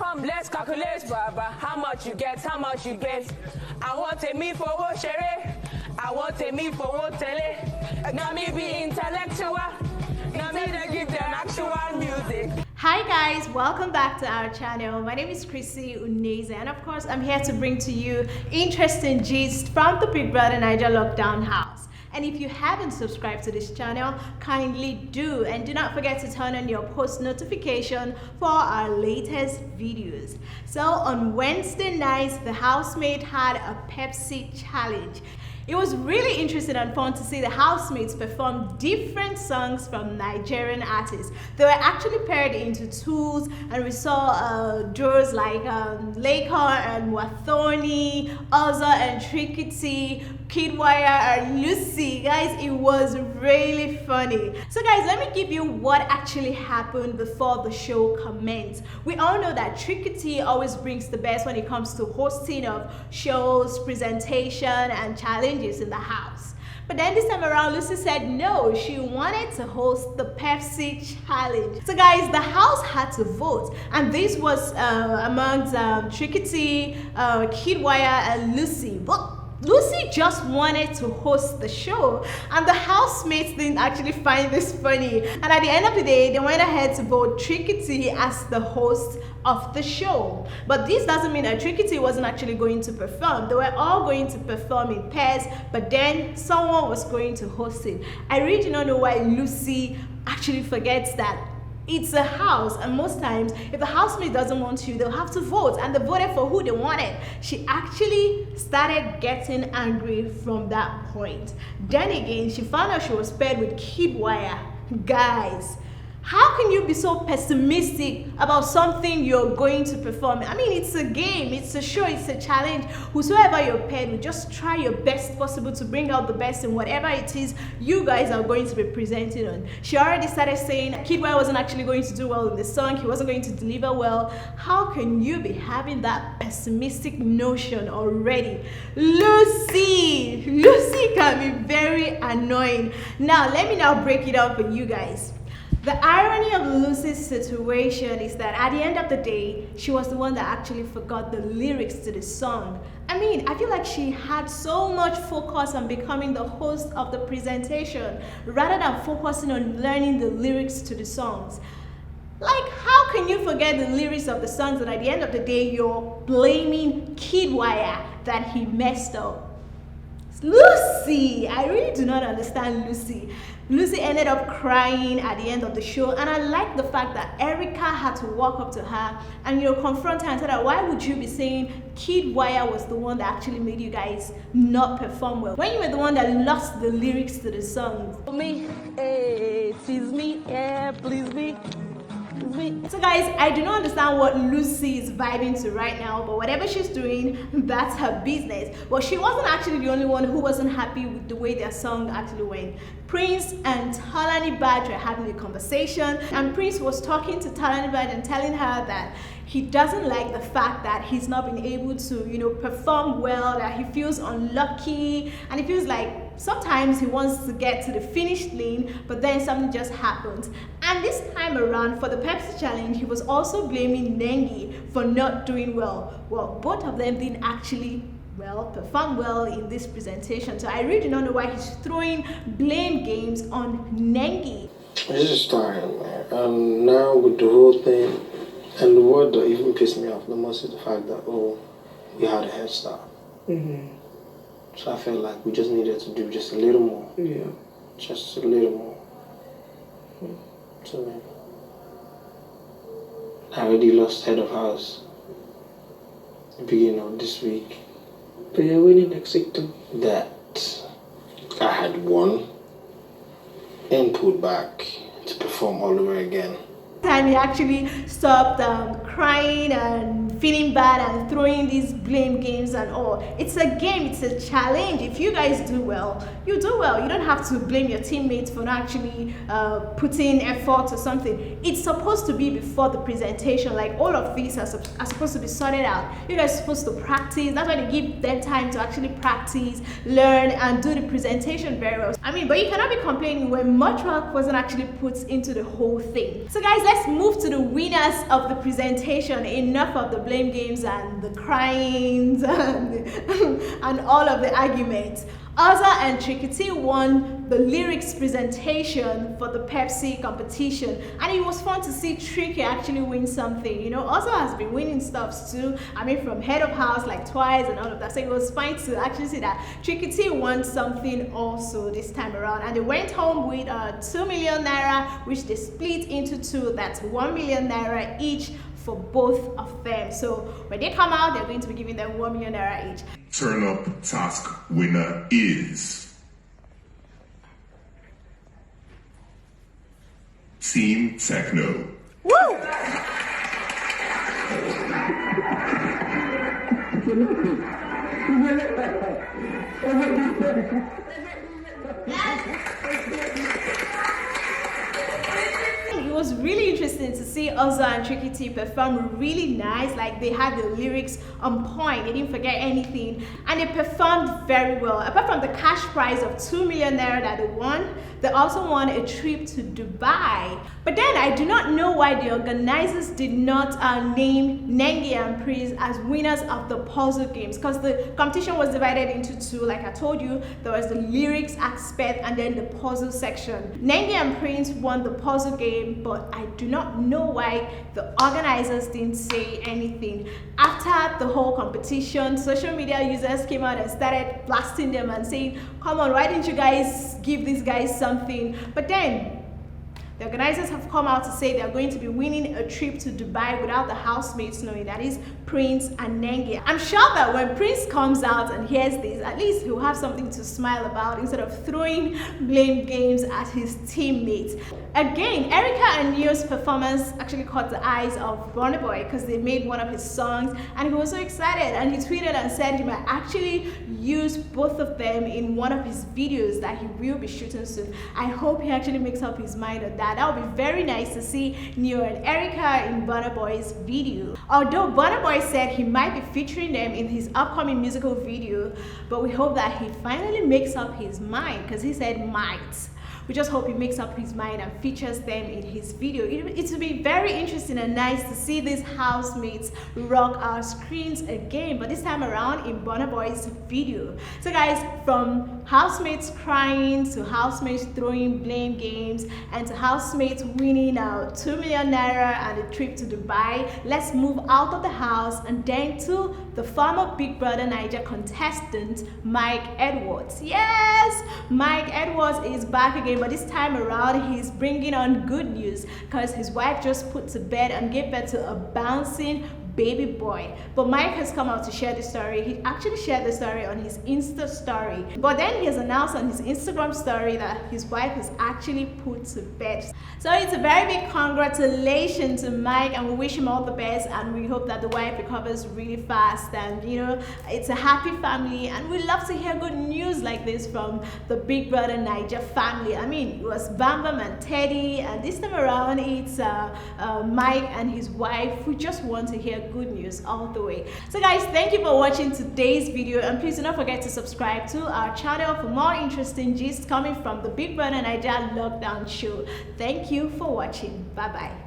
come, let's calculate, Baba. How much you get, how much you get. I want a me for what shere. I want a me for what tele. Now me be intellectual. Now me to give them actual music. Hi guys, welcome back to our channel. My name is Naija, and of course I'm here to bring to you interesting gist from the BBNaija lockdown house. And if you haven't subscribed to this channel, kindly do, and do not forget to turn on your post notification for our latest videos. So on Wednesday nights, the housemate had a Pepsi challenge. It was really interesting and fun to see the housemates perform different songs from Nigerian artists. They were actually paired into twos, and we saw duos like Laker and Wathoni, Oza and Trikiti, Kiddwaya and Lucy. Guys, it was really funny. So guys, let me give you what actually happened before the show commenced. We all know that Trikiti always brings the best when it comes to hosting of shows, presentation and challenges in the house. But then this time around, Lucy said no, she wanted to host the Pepsi challenge. So guys, the house had to vote, and this was amongst Trikiti, Kiddwaya and Lucy. But Lucy just wanted to host the show, and the housemates didn't actually find this funny. And at the end of the day, they went ahead to vote Trikiti as the host of the show. But this doesn't mean that Trikiti wasn't actually going to perform. They were all going to perform in pairs, but then someone was going to host it. I really do not know why Lucy actually forgets that it's a house, and most times if the housemate doesn't want you, they'll have to vote, and they voted for who they wanted. She actually started getting angry from that point. Then again, she found out she was paired with Kiddwaya. Guys, how can you be so pessimistic about something you're going to perform? I mean, it's a game, it's a show, it's a challenge. Whosoever you're paired with, just try your best possible to bring out the best in whatever it is you guys are going to be presenting on. She already started saying Kiddwaya wasn't actually going to do well in the song, he wasn't going to deliver well. How can you be having that pessimistic notion already? Lucy can be very annoying. Now, let me now break it down for you guys. The irony of Lucy's situation is that at the end of the day, she was the one that actually forgot the lyrics to the song. I mean, I feel like she had so much focus on becoming the host of the presentation rather than focusing on learning the lyrics to the songs. Like, how can you forget the lyrics of the songs and at the end of the day, you're blaming Kiddwaya that he messed up? Lucy, I really do not understand Lucy. Lucy ended up crying at the end of the show, and I like the fact that Erica had to walk up to her and confront her and tell her, why would you be saying Kiddwaya was the one that actually made you guys not perform well when you were the one that lost the lyrics to the song? Me, tease me, please me. So guys, I do not understand what Lucy is vibing to right now, but whatever she's doing, that's her business. But she wasn't actually the only one who wasn't happy with the way their song actually went. Prince and Talani Badge were having a conversation, and Prince was talking to Talani Badge and telling her that he doesn't like the fact that he's not been able to, perform well, that he feels unlucky, and he feels like sometimes he wants to get to the finish line, but then something just happens. And this time around, for the Pepsi challenge, he was also blaming Nengi for not doing well. Well, both of them didn't actually perform well in this presentation. So I really do not know why he's throwing blame games on Nengi. It's just tiring, man. And now with the whole thing, and the word that even pissed me off the most is the fact that, we had a head start. So I felt like we just needed to do just a little more. Yeah. Just a little more. So, man, I already lost head of house at the beginning of this week. But you're winning next week too. That I had won and pulled back to perform all over again. Time he actually stopped crying and feeling bad and throwing these blame games and all. It's a game, it's a challenge. If you guys do well, you do well. You don't have to blame your teammates for not actually putting effort or something. It's supposed to be before the presentation. Like, all of these are supposed to be sorted out. You guys are supposed to practice. That's why they give them time to actually practice, learn, and do the presentation very well. I mean, but you cannot be complaining when much work wasn't actually put into the whole thing. So guys, let's move to the winners of the presentation. competition, enough of the blame games and the cryings and all of the arguments. Ozza and Tricky T won the lyrics presentation for the Pepsi competition, and it was fun to see Tricky actually win something. You know, Ozza has been winning stuff too. I mean, from Head of House like twice and all of that. So it was fun to actually see that Tricky T won something also this time around, and they went home with 2 million naira, which they split into two. That's 1 million naira each for both of them. So when they come out, they're going to be giving them 1 million naira each. Turn up task winner is Team Techno. Woo! It was really interesting to see Ozza and Tricky T perform really nice. Like, they had the lyrics on point, they didn't forget anything, and they performed very well. Apart from the cash prize of 2 million naira that they won, they also won a trip to Dubai. But then I do not know why the organizers did not name Nengi and Prince as winners of the puzzle games, because the competition was divided into two. Like I told you, there was the lyrics aspect and then the puzzle section. Nengi and Prince won the puzzle game, but I do not know why the organizers didn't say anything. After the whole competition, social media users came out and started blasting them and saying, come on, why didn't you guys give these guys something? But then the organizers have come out to say they're going to be winning a trip to Dubai without the housemates knowing, that is Prince and Nengi. I'm sure that when Prince comes out and hears this, at least he'll have something to smile about instead of throwing blame games at his teammates. Again, Erica and Neo's performance actually caught the eyes of Burna Boy because they made one of his songs and he was so excited, and he tweeted and said he might actually use both of them in one of his videos that he will be shooting soon. I hope he actually makes up his mind on that. That would be very nice to see Neo and Erica in Burna Boy's video. Although Burna Boy said he might be featuring them in his upcoming musical video, but we hope that he finally makes up his mind, because he said might. We just hope he makes up his mind and features them in his video. It will be very interesting and nice to see these housemates rock our screens again, but this time around in Burna Boy's video. So guys, from housemates crying to housemates throwing blame games and to housemates winning 2 million naira and a trip to Dubai, let's move out of the house and then to the former Big Brother Naija contestant Mike Edwards. Yes, Mike Edwards is back again, but this time around he's bringing on good news because his wife just put to bed and gave birth to a bouncing baby boy. But Mike has come out to share the story. He actually shared the story on his Insta story, but then he has announced on his Instagram story that his wife has actually put to bed. So it's a very big congratulations to Mike, and we wish him all the best, and we hope that the wife recovers really fast, and you know, it's a happy family, and we love to hear good news like this from the Big Brother Naija family. I mean, it was Bam Bam and Teddy, and this time around it's Mike and his wife. We just want to hear good news all the way. So guys, thank you for watching today's video, and please do not forget to subscribe to our channel for more interesting gist coming from the Big Brother Naija Lockdown Show. Thank you for watching. Bye bye.